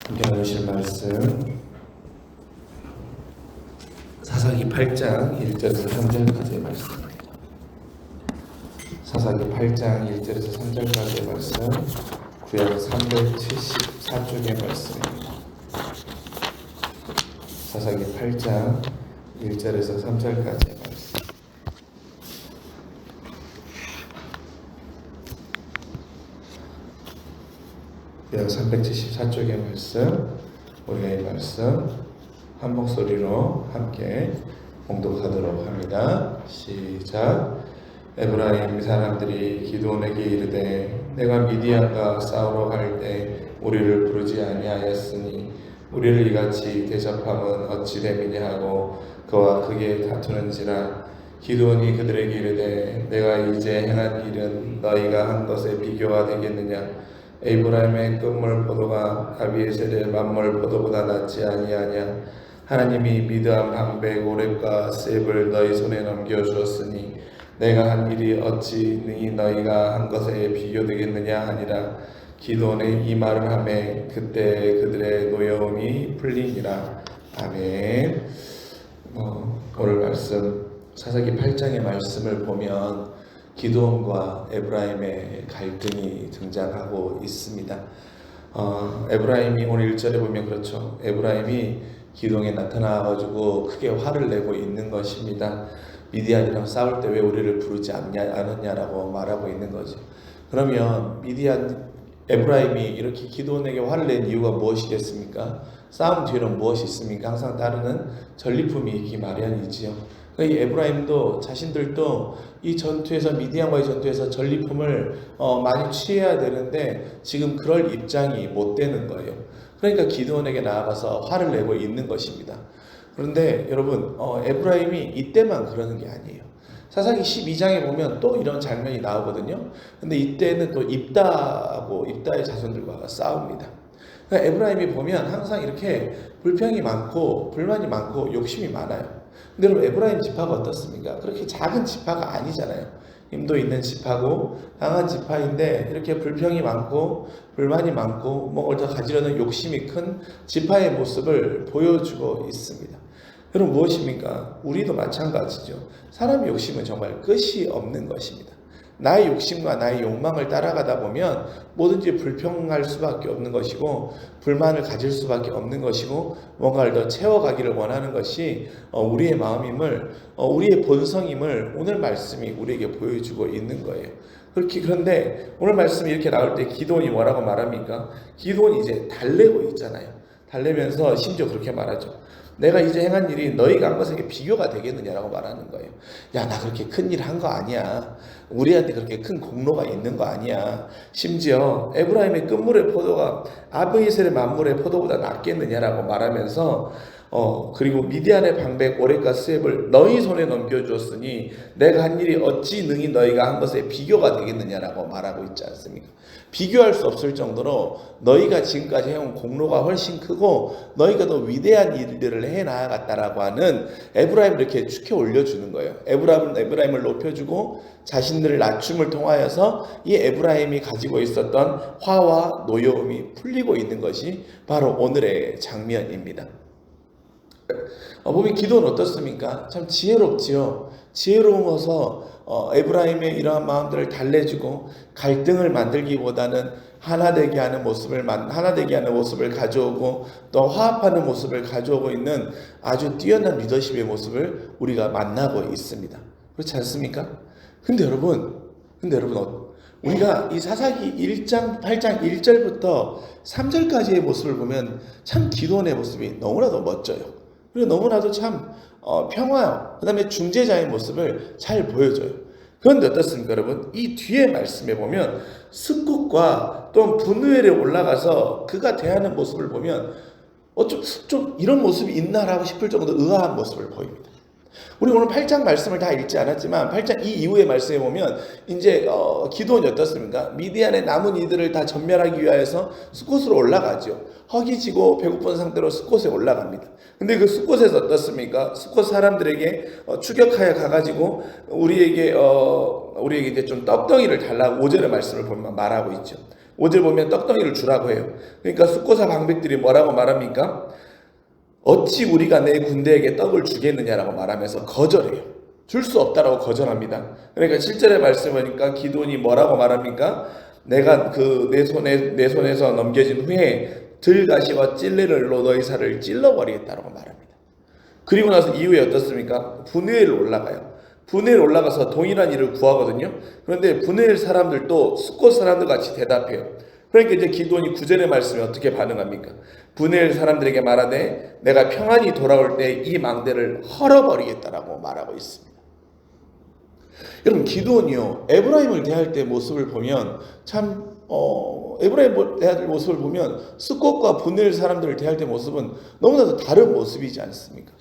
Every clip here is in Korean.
함께 나누실 말씀 사사기 8장 1절에서 3절까지의 말씀입니다. 사사기 8장 1절에서 3절까지의 말씀, 구약 374쪽의 말씀입니다. 사사기 8장 1절에서 3절까지의 말씀. 구약 374쪽의 말씀, 우리가 이 말씀 한 목소리로 함께 봉독하도록 합니다. 시작. 에브라임 사람들이 기드온에게 이르되 내가 미디안과 싸우러 갈 때 우리를 부르지 아니하였으니 우리를 이같이 대접함은 어찌 됨이냐 하고 그와 크게 다투는지라. 기드온이 그들에게 이르되 내가 이제 행한 일은 너희가 한 것에 비교가 되겠느냐. 에브라임의 끝물 포도가 아비에셀의 만물 포도보다 낫지 아니하냐. 하나님이 미드안 방백 오렙과 셉을 너희 손에 넘겨주었으니 내가 한 일이 어찌 능히 너희가 한 것에 비교되겠느냐 하니라. 기드온의 이 말을 하매 그때 그들의 노여움이 풀리니라. 아멘. 오늘 말씀 사사기 8장의 말씀을 보면 기드온과 에브라임의 갈등이 등장하고 있습니다. 에브라임이 오늘 1절에 보면 그렇죠. 에브라임이 기드온에 나타나가지고 크게 화를 내고 있는 것입니다. 미디안이랑 싸울 때 왜 우리를 부르지 않았냐라고 말하고 있는 거죠. 그러면 에브라임이 이렇게 기드온에게 화를 낸 이유가 무엇이겠습니까? 싸움 뒤에는 무엇이 있습니까? 항상 따르는 전리품이 있기 마련이지요. 이 에브라임도 자신들도 이 전투에서 미디안과의 전투에서 전리품을 많이 취해야 되는데 지금 그럴 입장이 못 되는 거예요. 그러니까 기드온에게 나아가서 화를 내고 있는 것입니다. 그런데 여러분 에브라임이 이때만 그러는 게 아니에요. 사사기 12장에 보면 또 이런 장면이 나오거든요. 근데 이때는 또 입다의 자손들과 싸웁니다. 그러니까 에브라임이 보면 항상 이렇게 불평이 많고 불만이 많고 욕심이 많아요. 근데 여러분 에브라임 지파가 어떻습니까? 그렇게 작은 지파가 아니잖아요. 힘도 있는 지파고 강한 지파인데 이렇게 불평이 많고 불만이 많고 뭔가를 더 가지려는 욕심이 큰 지파의 모습을 보여주고 있습니다. 여러분 무엇입니까? 우리도 마찬가지죠. 사람의 욕심은 정말 끝이 없는 것입니다. 나의 욕심과 나의 욕망을 따라가다 보면 뭐든지 불평할 수밖에 없는 것이고 불만을 가질 수밖에 없는 것이고 뭔가를 더 채워가기를 원하는 것이 우리의 마음임을 우리의 본성임을 오늘 말씀이 우리에게 보여주고 있는 거예요. 그런데 오늘 말씀이 이렇게 나올 때 기드온이 뭐라고 말합니까? 기드온이 이제 달래고 있잖아요. 달래면서 심지어 그렇게 말하죠. 내가 이제 행한 일이 너희가 한 것에게 비교가 되겠느냐라고 말하는 거예요. 야, 나 그렇게 큰 일 한 거 아니야. 우리한테 그렇게 큰 공로가 있는 거 아니야. 심지어 에브라임의 끝물의 포도가 아비에셀의 만물의 포도보다 낫겠느냐라고 말하면서 그리고 미디안의 방백 오렙과 셉을 너희 손에 넘겨주었으니 내가 한 일이 어찌 능히 너희가 한 것에 비교가 되겠느냐라고 말하고 있지 않습니까? 비교할 수 없을 정도로 너희가 지금까지 해온 공로가 훨씬 크고 너희가 더 위대한 일들을 해나갔다라고 하는 에브라임을 이렇게 축해 올려주는 거예요. 에브라임을 높여주고 자신들을 낮춤을 통하여서 이 에브라임이 가지고 있었던 화와 노여움이 풀리고 있는 것이 바로 오늘의 장면입니다. 보면 기도는 어떻습니까? 참 지혜롭지요. 지혜로워서 에브라임의 이러한 마음들을 달래주고 갈등을 만들기보다는 하나 되게 하는 모습을 가져오고 또 화합하는 모습을 가져오고 있는 아주 뛰어난 리더십의 모습을 우리가 만나고 있습니다. 그렇지 않습니까? 근데 여러분 우리가 이 사사기 8장 1절부터 3절까지의 모습을 보면 참 기도원의 모습이 너무나도 멋져요. 그리고 너무나도 참 평화요. 그 다음에 중재자의 모습을 잘 보여줘요. 그런데 어떻습니까 여러분? 이 뒤에 말씀에 보면 습국과 또 분노에 올라가서 그가 대하는 모습을 보면 좀 이런 모습이 있나라고 싶을 정도로 의아한 모습을 보입니다. 우리 오늘 8장 말씀을 다 읽지 않았지만 8장 이 이후의 말씀에 보면 이제 기드온이 어떻습니까? 미디안의 남은 이들을 다 전멸하기 위하여서 숫곳으로 올라가죠. 허기지고 배고픈 상태로 숫곳에 올라갑니다. 근데 그 숫곳에서 어떻습니까? 숫곳 사람들에게 추격하여 가가지고 우리에게 이제 좀 떡덩이를 달라고 5절의 말씀을 보면 말하고 있죠. 5절 보면 떡덩이를 주라고 해요. 그러니까 숫고사 방백들이 뭐라고 말합니까? 어찌 우리가 내 군대에게 떡을 주겠느냐라고 말하면서 거절해요. 줄 수 없다라고 거절합니다. 그러니까 7절의 말씀하니까 기드온이 뭐라고 말합니까? 내가 내 손에서 넘겨진 후에 들가시와 찔레를로 너희 살을 찔러버리겠다라고 말합니다. 그리고 나서 이후에 어떻습니까? 분회를 올라가요. 분회를 올라가서 동일한 일을 구하거든요. 그런데 분회일 사람들도 숫곳 사람들 같이 대답해요. 그러니까 이제 기드온이 9절의 말씀에 어떻게 반응합니까? 분회일 사람들에게 말하되 내가 평안히 돌아올 때 이 망대를 헐어버리겠다라고 말하고 있습니다. 여러분, 기드온이요, 에브라임을 대할 때 모습을 보면 참 에브라임 대할 때 모습을 보면 숫곳과 분회일 사람들을 대할 때 모습은 너무나도 다른 모습이지 않습니까?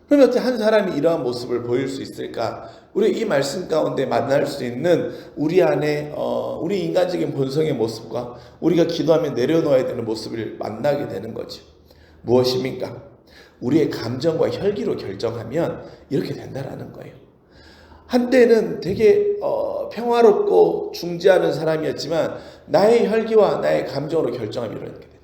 그러면 어떻게 한 사람이 이러한 모습을 보일 수 있을까? 우리 이 말씀 가운데 만날 수 있는 우리 안에 우리 인간적인 본성의 모습과 우리가 기도하면 내려놓아야 되는 모습을 만나게 되는 거죠. 무엇입니까? 우리의 감정과 혈기로 결정하면 이렇게 된다라는 거예요. 한때는 되게 평화롭고 중재하는 사람이었지만 나의 혈기와 나의 감정으로 결정하면 이렇게 되는 거예요.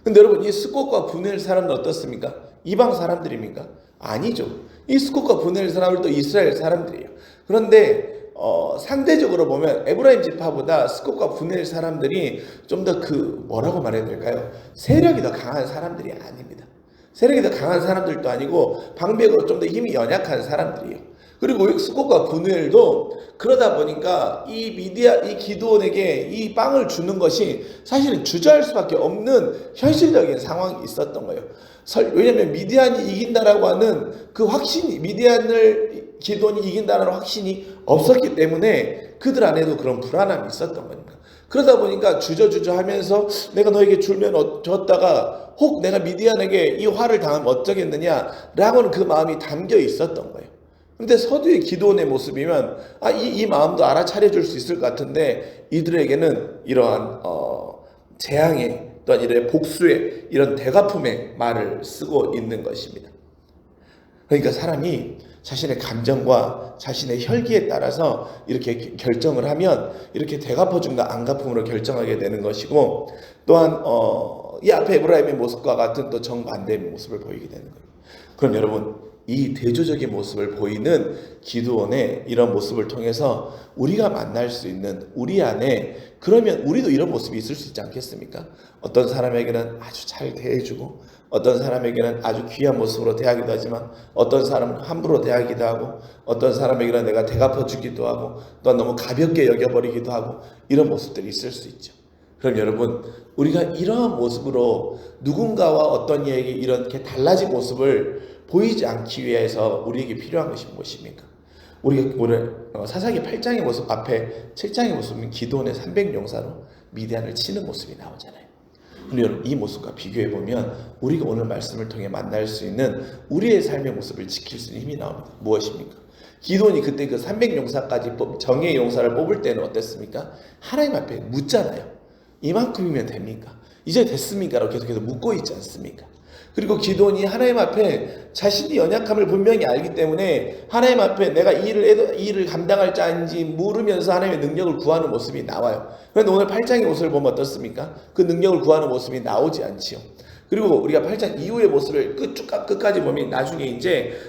근데 여러분, 이 숫곳과 분해할 사람은 어떻습니까? 이방 사람들입니까? 아니죠. 이 숫곳과 분해할 사람들도 이스라엘 사람들이에요. 그런데 상대적으로 보면 에브라임 지파보다 숫곳과 분해할 사람들이 좀 더 뭐라고 말해야 될까요? 세력이 더 강한 사람들이 아닙니다. 세력이 더 강한 사람들도 아니고 방백으로 좀 더 힘이 연약한 사람들이에요. 그리고 숫곳과 분회일도 그러다 보니까 이 기드온에게 이 빵을 주는 것이 사실은 주저할 수밖에 없는 현실적인 상황이 있었던 거예요. 왜냐하면 미디안이 이긴다라고 하는 그 확신이, 미디안을 기드온이 이긴다라는 확신이 없었기 때문에 그들 안에도 그런 불안함이 있었던 거니까. 그러다 보니까 주저주저 하면서 내가 너에게 줄면 줬다가 혹 내가 미디안에게 이 화를 당하면 어쩌겠느냐라고는 그 마음이 담겨 있었던 거예요. 근데 서두의 기드온의 모습이면 이 마음도 알아차려 줄 수 있을 것 같은데 이들에게는 이러한 재앙의 또한 이런 복수의 이런 대갚음의 말을 쓰고 있는 것입니다. 그러니까 사람이 자신의 감정과 자신의 혈기에 따라서 이렇게 결정을 하면 이렇게 대갚아준다 안 갚음으로 결정하게 되는 것이고, 또한 이 앞에 에브라임의 모습과 같은 또 정반대의 모습을 보이게 되는 거예요. 그럼 여러분, 이 대조적인 모습을 보이는 기드온의 이런 모습을 통해서 우리가 만날 수 있는 우리 안에, 그러면 우리도 이런 모습이 있을 수 있지 않겠습니까? 어떤 사람에게는 아주 잘 대해주고 어떤 사람에게는 아주 귀한 모습으로 대하기도 하지만 어떤 사람은 함부로 대하기도 하고 어떤 사람에게는 내가 대갚아주기도 하고 또한 너무 가볍게 여겨버리기도 하고 이런 모습들이 있을 수 있죠. 그럼 여러분, 우리가 이러한 모습으로 누군가와 어떤 이에게 이렇게 달라진 모습을 보이지 않기 위해서 우리에게 필요한 것이 무엇입니까? 우리가 오늘 사사기 8장의 모습 앞에 7장의 모습은 기드온의 300용사로 미디안을 치는 모습이 나오잖아요. 근데 여러분, 이 모습과 비교해보면 우리가 오늘 말씀을 통해 만날 수 있는 우리의 삶의 모습을 지킬 수 있는 힘이 나옵니다. 무엇입니까? 기드온이 그때 그 300용사까지 정예의 용사를 뽑을 때는 어땠습니까? 하나님 앞에 묻잖아요. 이만큼이면 됩니까? 이제 됐습니까? 라고 계속해서 묻고 있지 않습니까? 그리고 기드온이 하나님 앞에 자신의 연약함을 분명히 알기 때문에 하나님 앞에 내가 이 일을 감당할 자인지 물으면서 하나님의 능력을 구하는 모습이 나와요. 그런데 오늘 8장의 모습을 보면 어떻습니까? 그 능력을 구하는 모습이 나오지 않지요. 그리고 우리가 8장 이후의 모습을 끝까지 보면 나중에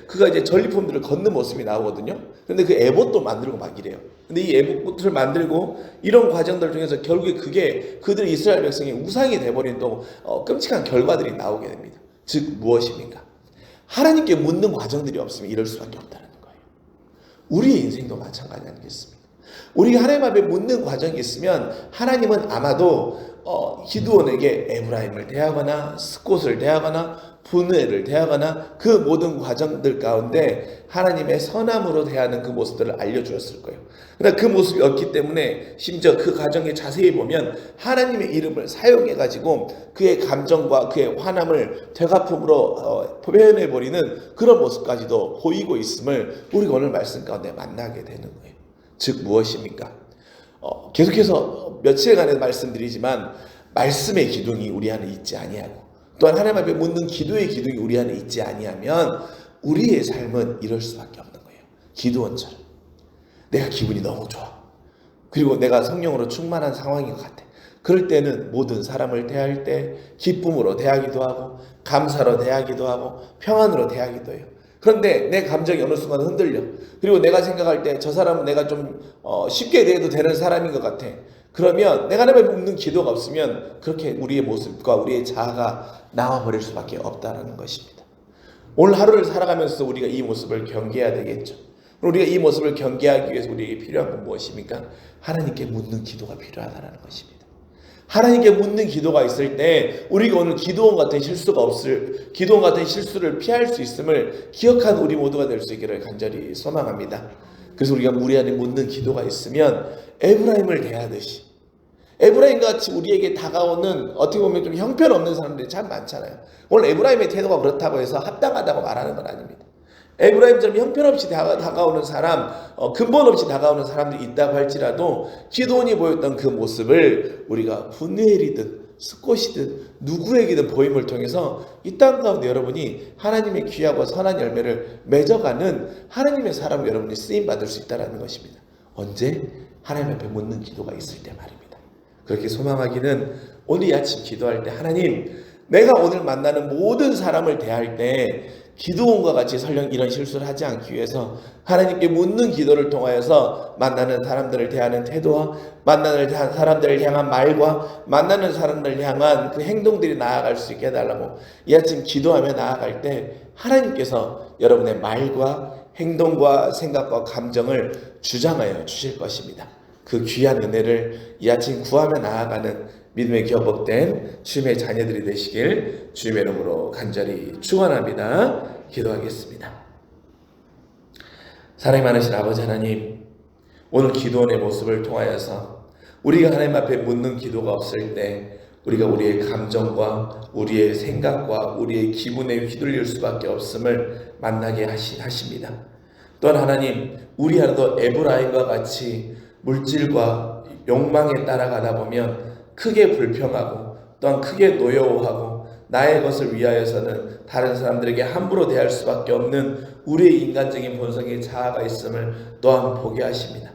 그가 전리품들을 걷는 모습이 나오거든요. 근데 그 에봇도 만들고 막 이래요. 근데 이 에봇을 만들고 이런 과정들 중에서 결국에 그게 그들 이스라엘 백성의 우상이 돼버린 또 끔찍한 결과들이 나오게 됩니다. 즉 무엇입니까? 하나님께 묻는 과정들이 없으면 이럴 수밖에 없다는 거예요. 우리의 인생도 마찬가지 아니겠습니까? 우리가 하나님 앞에 묻는 과정이 있으면 하나님은 아마도 기드온에게 에브라임을 대하거나 숫곳을 대하거나 분회를 대하거나 그 모든 과정들 가운데 하나님의 선함으로 대하는 그 모습들을 알려주었을 거예요. 그러나 그 모습이 없기 때문에 심지어 그 과정에 자세히 보면 하나님의 이름을 사용해가지고 그의 감정과 그의 화남을 되갚음으로 표현해버리는 그런 모습까지도 보이고 있음을 우리가 오늘 말씀 가운데 만나게 되는 거예요. 즉 무엇입니까? 계속해서 며칠간에 말씀드리지만 말씀의 기둥이 우리 안에 있지 아니하고 또한 하나님 앞에 묻는 기도의 기둥이 우리 안에 있지 아니하면 우리의 삶은 이럴 수밖에 없는 거예요. 기드온처럼 내가 기분이 너무 좋아. 그리고 내가 성령으로 충만한 상황인 것 같아. 그럴 때는 모든 사람을 대할 때 기쁨으로 대하기도 하고 감사로 대하기도 하고 평안으로 대하기도 해요. 그런데 내 감정이 어느 순간 흔들려. 그리고 내가 생각할 때 저 사람은 내가 좀 쉽게 대해도 되는 사람인 것 같아. 그러면 내가 하나님을 묻는 기도가 없으면 그렇게 우리의 모습과 우리의 자아가 나와버릴 수밖에 없다는 것입니다. 오늘 하루를 살아가면서 우리가 이 모습을 경계해야 되겠죠. 우리가 이 모습을 경계하기 위해서 우리에게 필요한 건 무엇입니까? 하나님께 묻는 기도가 필요하다는 것입니다. 하나님께 묻는 기도가 있을 때 우리가 오늘 기도원 같은 실수를 피할 수 있음을 기억한 우리 모두가 될 수 있기를 간절히 소망합니다. 그래서 우리가 우리 안에 묻는 기도가 있으면 에브라임을 대하듯이, 에브라임같이 우리에게 다가오는 어떻게 보면 좀 형편없는 사람들이 참 많잖아요. 오늘 에브라임의 태도가 그렇다고 해서 합당하다고 말하는 건 아닙니다. 에브라임처럼 형편없이 다가오는 사람, 근본 없이 다가오는 사람들이 있다고 할지라도 기도원이 보였던 그 모습을 우리가 분누엘이든 스콧이든 누구에게든 보임을 통해서 이 땅 가운데 여러분이 하나님의 귀하고 선한 열매를 맺어가는 하나님의 사람으로 여러분이 쓰임받을 수 있다는 것입니다. 언제? 하나님 앞에 묻는 기도가 있을 때 말입니다. 그렇게 소망하기는 오늘 이 아침 기도할 때 하나님, 내가 오늘 만나는 모든 사람을 대할 때 기도원과 같이 설령 이런 실수를 하지 않기 위해서 하나님께 묻는 기도를 통하여서 만나는 사람들을 대하는 태도와 만나는 사람들을 향한 말과 만나는 사람들을 향한 그 행동들이 나아갈 수 있게 해달라고 이 아침 기도하며 나아갈 때 하나님께서 여러분의 말과 행동과 생각과 감정을 주장하여 주실 것입니다. 그 귀한 은혜를 이 아침 구하며 나아가는 믿음의 기업복된 주님의 자녀들이 되시길 주님의 이름으로 간절히 축원합니다. 기도하겠습니다. 사랑이 많으신 아버지 하나님, 오늘 기도원의 모습을 통하여서 우리가 하나님 앞에 묻는 기도가 없을 때 우리가 우리의 감정과 우리의 생각과 우리의 기분에 휘둘릴 수밖에 없음을 만나게 하십니다. 또한 하나님, 우리 하나도 에브라임과 같이 물질과 욕망에 따라가다 보면 크게 불평하고 또한 크게 노여워하고 나의 것을 위하여서는 다른 사람들에게 함부로 대할 수밖에 없는 우리의 인간적인 본성의 자아가 있음을 또한 보게 하십니다.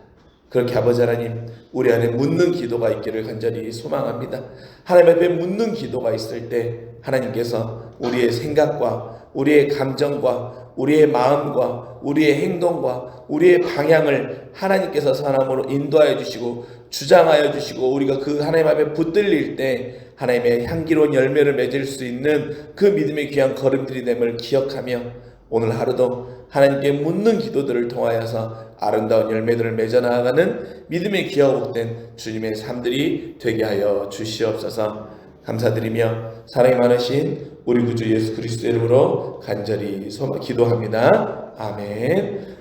그렇게 아버지 하나님, 우리 안에 묻는 기도가 있기를 간절히 소망합니다. 하나님 앞에 묻는 기도가 있을 때 하나님께서 우리의 생각과 우리의 감정과 우리의 마음과 우리의 행동과 우리의 방향을 하나님께서 선함으로 인도하여 주시고 주장하여 주시고 우리가 그 하나님 앞에 붙들릴 때 하나님의 향기로운 열매를 맺을 수 있는 그 믿음의 귀한 걸음들이 됨을 기억하며 오늘 하루도 하나님께 묻는 기도들을 통하여서 아름다운 열매들을 맺어 나아가는 믿음의 귀하고 복된 주님의 삶들이 되게 하여 주시옵소서. 감사드리며 사랑이 많으신 우리 구주 예수 그리스도의 이름으로 간절히 기도합니다. 아멘.